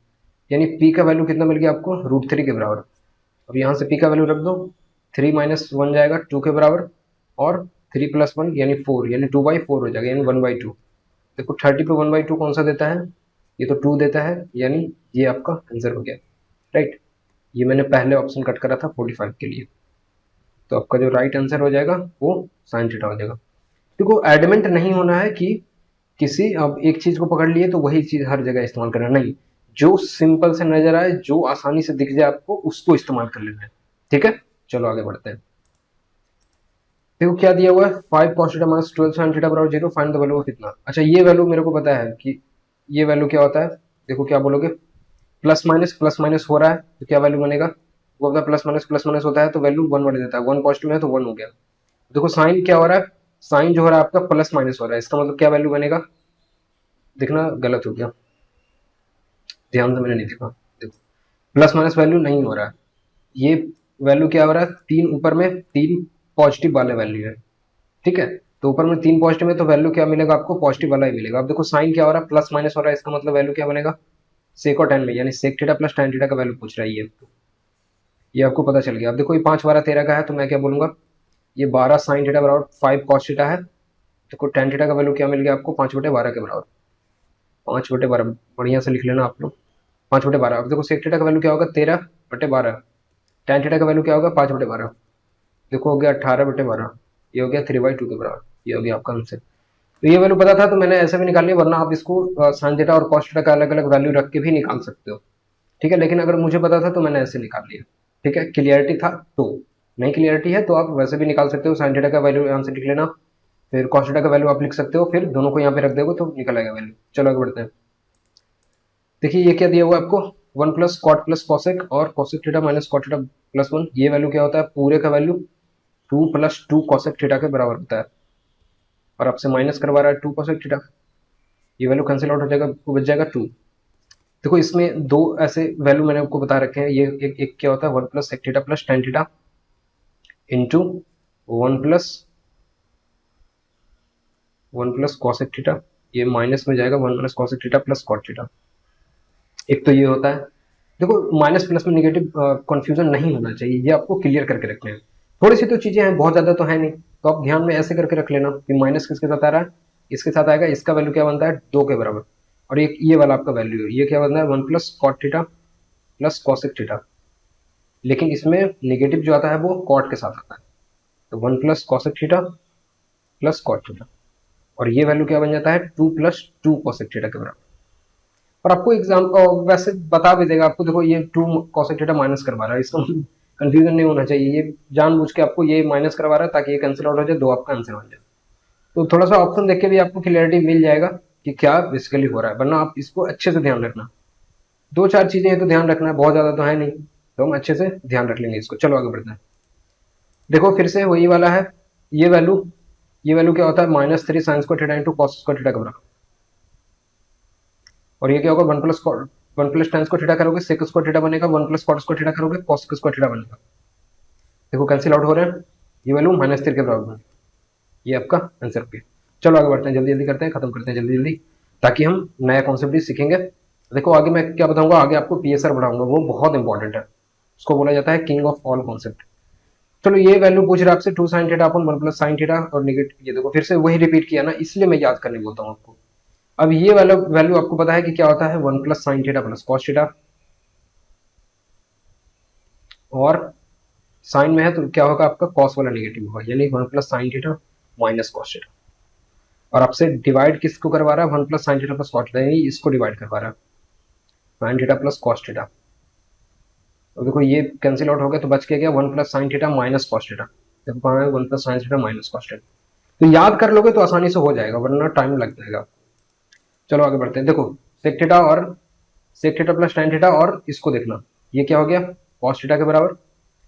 यानी पी का वैल्यू कितना मिल गया आपको √3 के बराबर। अब यहाँ से पी का वैल्यू रख दो, 3 माइनस 1 जाएगा 2 के बराबर, और 3 प्लस 1 यानी 4, यानी 2/4 हो जाएगा, यानी 1/2। देखो 30 पे 1/2 कौन सा देता है, ये तो 2 देता है, यानी ये आपका आंसर हो गया राइट। ये मैंने पहले ऑप्शन कट करा था 45 के लिए, तो आपका जो राइट आंसर हो जाएगा वो साइन थीटा हो जाएगा। देखो एडमेंट नहीं होना है कि किसी अब एक चीज को पकड़ लिए तो वही चीज हर जगह इस्तेमाल करना, नहीं, जो सिंपल से नजर आए जो आसानी से दिख जाए आपको उसको इस्तेमाल कर लेना है। ठीक है, चलो आगे बढ़ते हैं। देखो क्या दिया हुआ है 5 cos theta minus 12 sin theta बराबर 0, फाइंड द वैल्यू ऑफ इतना। अच्छा ये वैल्यू मेरे को पता है कि ये वैल्यू क्या होता है, देखो क्या बोलोगे प्लस माइनस हो रहा है तो क्या वैल्यू बनेगा, वो अपना प्लस माइनस होता है तो वैल्यू 1 बन देता है, 1 पॉजिटिव में है तो 1 हो गया। देखो साइन क्या हो रहा है, साइन जो हो रहा है आपका प्लस माइनस हो रहा है, इसका मतलब क्या वैल्यू बनेगा, देखना गलत हो गया, ध्यान से मैंने नहीं देखा। देखो प्लस माइनस वैल्यू नहीं हो रहा है, ये वैल्यू क्या हो रहा है, 3 ऊपर में 3 पॉजिटिव वाले वैल्यू है। ठीक है, तो ऊपर में 3 पॉजिटिव है तो वैल्यू क्या मिलेगा आपको पॉजिटिव वाला ही मिलेगा। अब देखो साइन क्या हो रहा है प्लस माइनस हो रहा है, इसका मतलब वैल्यू क्या बनेगा सेक और टेन में, यानी sec theta plus tan theta का वैल्यू पूछ रहा है ये आपको पता चल गया। अब देखो ये 5 12 13 का है, तो मैं क्या बोलूंगा, ये 12 साइन थीटा बराबर 5 कॉस थीटा है। देखो टेन थीटा का वैल्यू क्या मिल गया आपको, 5/12 के बराबर। 5/12 बढ़िया से लिख लेना आप लोग, 5/12। अब देखो सेक थीटा का वैल्यू क्या होगा, 13/12। टेन थीटा का वैल्यू क्या होगा, 5/12। देखो हो गया 18/12, ये हो गया 3/2 के बराबर, ये हो गया आपका आंसर। तो ये वैल्यू पता था तो मैंने ऐसे भी निकाल लिया, वरना आप इसको साइन थीटा और कॉस थीटा का अलग अलग वैल्यू रख के भी निकाल सकते हो, ठीक है। लेकिन अगर मुझे पता था तो मैंने ऐसे निकाल लिया, ठीक है। क्लियरिटी था तो, नहीं क्लियरिटी है तो आप वैसे भी निकाल सकते हो। साइन थीटा का वैल्यू यहाँ से लिख लेना, फिर कॉस थीटा का वैल्यू आप लिख सकते हो, फिर दोनों को यहाँ पे रख दोगे तो निकल आएगा वैल्यू। चलो आगे बढ़ते हैं। देखिए ये क्या दिया हुआ है आपको, 1 प्लस कॉट प्लस कॉसेक और cosec theta minus cot theta plus 1। ये वैल्यू क्या होता है, पूरे का वैल्यू 2 + 2 कॉसेक थीटा के बराबर होता है, और आपसे माइनस करवा रहा है 2 कॉसेक थीटा। ये वैल्यू कैंसिल आउट हो जाएगा, आपको बच जाएगा 2। देखो इसमें दो ऐसे वैल्यू मैंने आपको बता रखे हैं, ये एक क्या होता है, 1 plus sec theta plus tan theta into 1 plus cosec theta, ये माइनस में जाएगा 1 plus cosec theta plus cot theta. एक तो ये होता है। देखो माइनस प्लस में निगेटिव कंफ्यूजन नहीं होना चाहिए, ये आपको क्लियर करके रखना है। थोड़ी सी तो चीजें हैं, बहुत ज्यादा तो है नहीं, तो आप ध्यान में ऐसे करके रख लेना कि माइनस किसके साथ आ रहा है, इसके साथ आएगा। इसका वैल्यू क्या बनता है, 2 के बराबर। और एक ये वाला आपका वैल्यू है, ये क्या बनता है, 1 plus cot theta plus cosec theta. लेकिन इसमें निगेटिव जो आता है वो कॉट के साथ आता है, तो 1 plus cosec theta plus cot theta. और ये वैल्यू क्या बन जाता है, 2 + 2 कॉसेक थीटा के बराबर। और आपको एग्जाम वैसे बता भी देगा आपको, देखो ये 2 कॉसेक थीटा माइनस करवा रहा है, इसका कंफ्यूजन नहीं होना चाहिए, ये जानबूझ के आपको ये माइनस करवा रहा है ताकि ये कैंसिल आउट हो जाए, 2 आपका आंसर बन जाए। तो थोड़ा सा ऑप्शन देख के भी आपको क्लियरिटी मिल जाएगा कि क्या बेसिकली हो रहा है, वरना आप इसको अच्छे से ध्यान रखना। 2 4 चीजें हैं तो ध्यान रखना है, बहुत ज्यादा तो है नहीं, तो हम अच्छे से ध्यान रख लेंगे इसको। चलो आगे बढ़ते हैं। देखो फिर से वही वाला है, ये वैल्यू क्या होता है, -3 sign square theta into cos square theta का बराबर। और ये क्या होगा, 1 प्लस टेन स्क्वायर थीटा करोगे सेक स्क्वायर थीटा बनेगा, 1 प्लस कॉट स्क्वायर थीटा करोगे कॉस स्क्वायर थीटा बनेगा। देखो कैंसिल आउट हो रहे हैं, ये वैल्यू -3 के बराबर बनेगी, ये आपका आंसर हो गया। चलो आगे बढ़ते हैं, जल्दी जल्दी करते हैं, खत्म करते हैं जल्दी जल्दी, ताकि हम नया कॉन्सेप्ट भी सीखेंगे। देखो आगे मैं क्या बताऊंगा, आगे आपको पीएसआर बढ़ाऊंगा, वो बहुत इंपॉर्टेंट है, उसको बोला जाता है किंग ऑफ ऑल कॉन्सेप्ट। चलो ये वैल्यू पूछ रहा है आपसे 2 साइन थीटा अपन 1 प्लस साइन थीटा और नेगेटिव, ये देखो फिर से वही रिपीट किया ना, इसलिए मैं याद करने बोलता हूँ आपको। अब ये वाला वैल्यू आपको पता है कि क्या होता है, 1 plus sine theta plus cos theta, और साइन में है तो क्या होगा आपका, कॉस वाला नेगेटिव होगा, यानी 1 plus sine theta minus cos theta. और आपसे डिवाइड किसको करवा रहा है, 1 plus sine theta plus cos theta, यानी इसको डिवाइड करवा रहा है, sine theta plus cos theta. तो देखो ये कैंसिल आउट हो गया, तो बच के गया 1 plus sine theta minus cos theta. देखो कहाँ है, 1 plus sine theta minus cos theta. तो याद कर लोगे तो आसानी से हो जाएगा, वरना टाइम लग जाएगा। चलो आगे बढ़ते हैं। देखो सेक थीटा और sec theta plus tan theta, और इसको देखना, ये क्या हो गया, कॉस थीटा के बराबर।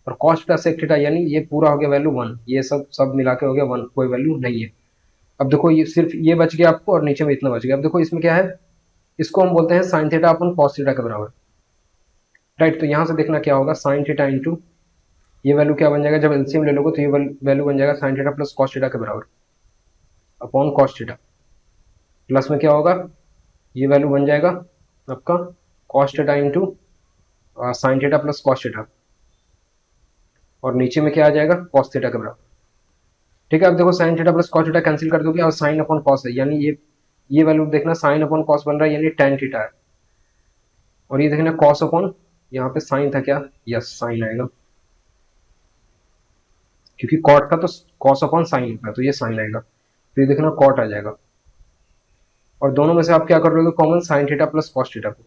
और कॉस थीटा सेक थीटा, यानी ये पूरा हो गया वैल्यू 1, ये सब सब मिला के हो गया 1, कोई वैल्यू नहीं है। अब देखो ये सिर्फ ये बच गया आपको, और नीचे में इतना बच गया। अब देखो इसमें क्या है, इसको हम बोलते हैं साइन थीटा अपन कॉस थीटा के बराबर, राइट। तो यहाँ से देखना क्या होगा, साइन थीटा इंटू ये वैल्यू क्या बन जाएगा, जब एलसीएम ले लोगे तो ये वैल्यू बन जाएगा sign theta plus cos theta के बराबर अपॉन कॉस थीटा। प्लस में क्या होगा, ये वैल्यू बन जाएगा आपका cos theta into sine theta plus cos theta, और नीचे में क्या आ जाएगा, कॉस थीटा के बराबर। ठीक है। अब देखो sign theta plus cos theta cancel कर दोगे, और साइन अपॉन कॉस है, यानी ये वैल्यू देखना, साइन अपॉन कॉस बन रहा है, यानी टेन थीटा है। और ये देखना कॉस अपॉन, यहाँ पे साइन था क्या, यस साइन आएगा, क्योंकि कॉट था तो कॉस अपॉन साइन होता है, तो ये साइन आएगा, तो ये देखना कॉट आ जाएगा। और दोनों में से आप क्या कर रहे हो, common sine theta plus cos theta को।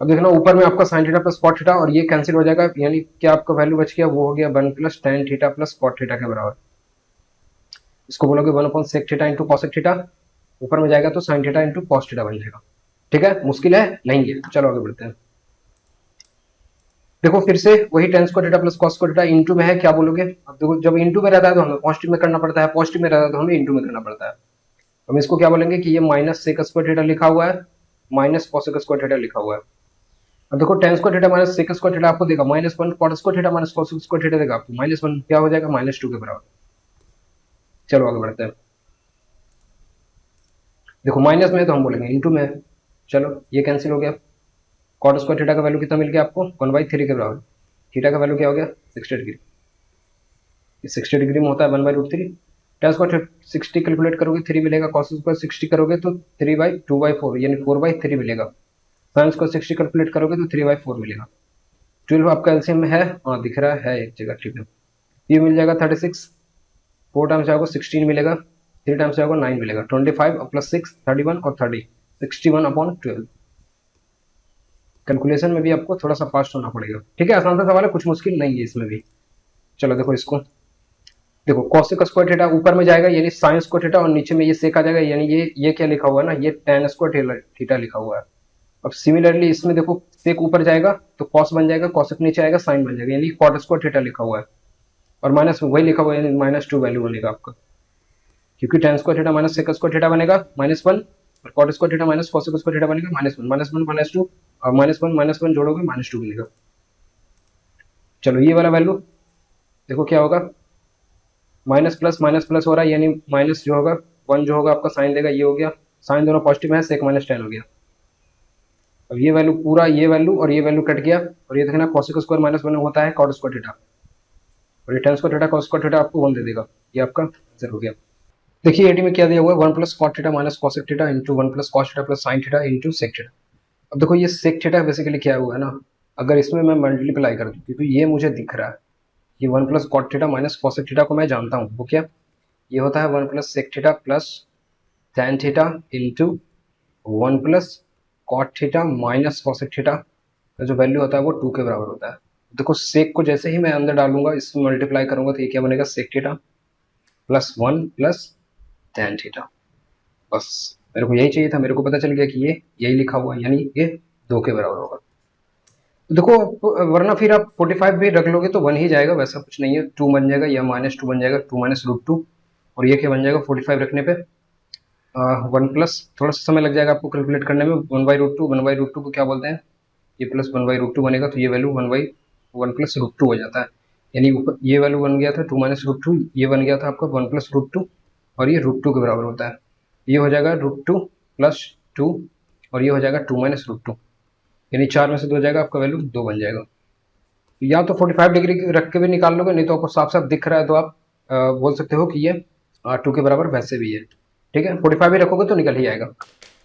अब देखना ऊपर में आपका sine theta plus cot theta, और ये कैंसिल हो जाएगा, यानी क्या आपका वैल्यू बच गया, वो हो गया 1 plus tan theta plus cot theta के बराबर। इसको बोलोगे 1 upon sec theta into cosec theta, ऊपर में जाएगा तो sine theta into cos theta बन जाएगा। ठीक है, मुश्किल है नहीं है। चलो आगे बढ़ते हैं। देखो फिर से वही ten square theta plus cos square theta, into में है, क्या बोलोगे। अब देखो जब इंटू में रहता है तो हमें पॉजिटिव में करना पड़ता है, पॉजिटिव में रहता है तो हमें इंटू में करना पड़ता है। हम इसको क्या बोलेंगे कि ये माइनस सेक स्क्वायर थीटा लिखा हुआ है, माइनस कॉसेक स्क्वायर थीटा लिखा हुआ है। अब देखो tan square theta minus sec square theta आपको देगा -1, cot square theta minus cosec square theta देगा आपको -1, क्या हो जाएगा, -2 के बराबर। चलो आगे बढ़ते हैं। देखो माइनस में है तो हम बोलेंगे इंटू में है, चलो ये कैंसिल हो गया। कॉट स्क्वायर थीटा का वैल्यू कितना मिल गया आपको, 1/3 के बराबर। थीटा का वैल्यू क्या हो गया, 60 डिग्री। 60 डिग्री में होता है 1/√3। tan स्क्वायर 60 कैलकुलेट करोगे 3 मिलेगा, कॉस स्क्वायर 60 करोगे तो 3/2/4 यानी 4/3 मिलेगा। साइन स्क्वायर 60 कैलकुलेट करोगे तो 3/4 मिलेगा। 12 आपका एलसीएम में है, हाँ दिख रहा है एक जगह, ठीक है। ये मिल जाएगा 36, 4 टाइम्स जाओगे 16 मिलेगा, 3 टाइम्स जाओगे 9 मिलेगा। 25 प्लस 6 31 और 30 61/12। कैलकुलेशन में भी आपको थोड़ा सा फास्ट होना पड़ेगा, ठीक है। आसान सा सवाल है, कुछ मुश्किल नहीं है इसमें भी। चलो देखो इसको, देखो कॉसेक स्क्वायर थीटा ऊपर में जाएगा यानी साइन स्क्वायर थीटा, और नीचे में ये सेक आ जाएगा यानी ये क्या लिखा हुआ है ना, ये tan स्क्वायर थीटा लिखा हुआ है। अब सिमिलरली इसमें देखो सेक ऊपर जाएगा तो कॉस बन जाएगा, कॉसेक नीचे आएगा साइन बन जाएगा, यानी कॉट स्क्वायर थीटा लिखा हुआ है, और माइनस वही लिखा हुआ है यानी -2 वैल्यू बनेगा आपका, क्योंकि tan square theta minus sec square theta बनेगा -1, और cot square theta minus cosec square theta बनेगा -1 -2, और -1 जोड़ोगे -2 मिलेगा। चलो ये वाला वैल्यू देखो क्या होगा, माइनस प्लस हो रहा है यानी माइनस जो होगा 1 जो होगा आपका साइन देगा, ये हो गया, साइन दोनों पॉजिटिव है, सेक -10 हो गया। अब ये वैल्यू पूरा, ये वैल्यू और ये वैल्यू कट गया, और ये देखना कॉसेक स्क्वायर -1 होता है कॉट स्क्वायर थीटा, और ये tan square theta cos square theta आपको 1 दे देगा। ये आपका आंसर हो गया। देखिए 80 में क्या दिया हुआ है, 1 plus cot theta minus cosec theta into 1 plus cos theta plus sine theta into sec theta. अब देखो ये सेक थीटा बेसिकली क्या हुआ है ना, अगर इसमें मैं मल्टीप्लाई कर दूं, क्योंकि ये मुझे दिख रहा है, ये 1 plus cot theta minus cosec theta को मैं जानता हूँ, वो क्या, ये होता है 1 plus sec theta plus tan theta into 1 plus cot theta minus cosec theta का जो वैल्यू होता है वो 2 के बराबर होता है। देखो सेक को जैसे ही मैं अंदर डालूंगा, इसमें मल्टीप्लाई करूंगा, तो ये क्या बनेगा, sec theta plus 1 plus tan theta. बस मेरे को यही चाहिए था, मेरे को पता चल गया कि ये यही लिखा हुआ है, यानी ये 2 के बराबर होगा। तो देखो वरना फिर आप 45 भी रख लोगे तो 1 ही जाएगा, वैसा कुछ नहीं है, 2 बन जाएगा या -2 बन जाएगा, 2 -√2, और ये क्या बन जाएगा 45 रखने पे 1 प्लस, थोड़ा सा समय लग जाएगा आपको कैलकुलेट करने में, 1/√2, 1/√2 को क्या बोलते हैं, ये प्लस 1/√2 बनेगा, तो ये वैल्यू 1 प्लस √2 हो जाता है, यानी ऊपर ये वैल्यू बन गया था 2 -√2, ये बन गया था आपका 1 प्लस √2, और ये √2 के बराबर होता है, ये हो जाएगा √2 प्लस 2, और ये हो जाएगा 2 -√2, यानी 4 में से 2 जाएगा, आपका वैल्यू 2 बन जाएगा। या तो 45 डिग्री रख के भी निकाल लोगे, नहीं तो आपको साफ साफ दिख रहा है तो आप बोल सकते हो कि ये 2 के बराबर वैसे भी है, ठीक है। 45 भी रखोगे तो निकल ही आएगा।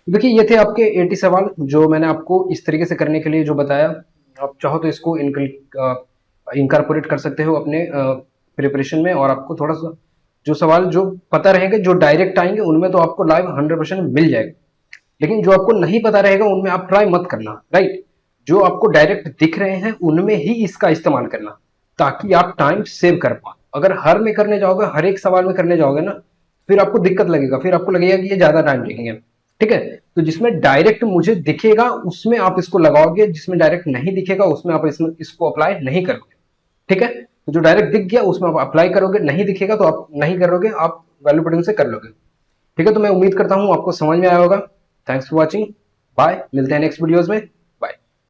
देखिए ये थे आपके 80 सवाल जो मैंने आपको इस तरीके से करने के लिए जो बताया। आप चाहो तो इसको इनकॉर्पोरेट कर सकते हो अपने प्रिपरेशन में, और आपको थोड़ा सा जो सवाल जो पता रहेंगे, जो डायरेक्ट आएंगे उनमें तो आपको लाइव 100% मिल जाएगा, लेकिन जो आपको नहीं पता रहेगा उनमें आप ट्राई मत करना, राइट। जो आपको डायरेक्ट दिख रहे हैं उनमें ही इसका इस्तेमाल करना, ताकि आप टाइम सेव कर पाओ। अगर हर में करने जाओगे, हर एक सवाल में करने जाओगे ना, फिर आपको दिक्कत लगेगा, फिर आपको लगेगा कि ये ज्यादा टाइम टेकिंग है, ठीक है। तो जिसमें डायरेक्ट मुझे दिखेगा उसमें आप इसको लगाओगे, जिसमें डायरेक्ट नहीं दिखेगा उसमें आप इसको अप्लाई नहीं करोगे, ठीक है। तो जो डायरेक्ट दिख गया उसमें आप अप्लाई करोगे, नहीं दिखेगा तो आप नहीं करोगे, आप वैल्यू पुटिंग से कर लोगे, ठीक है। तो मैं उम्मीद करता हूं आपको समझ में आया होगा। थैंक्स फॉर वॉचिंग, बाय, मिलते हैं नेक्स्ट वीडियोज में।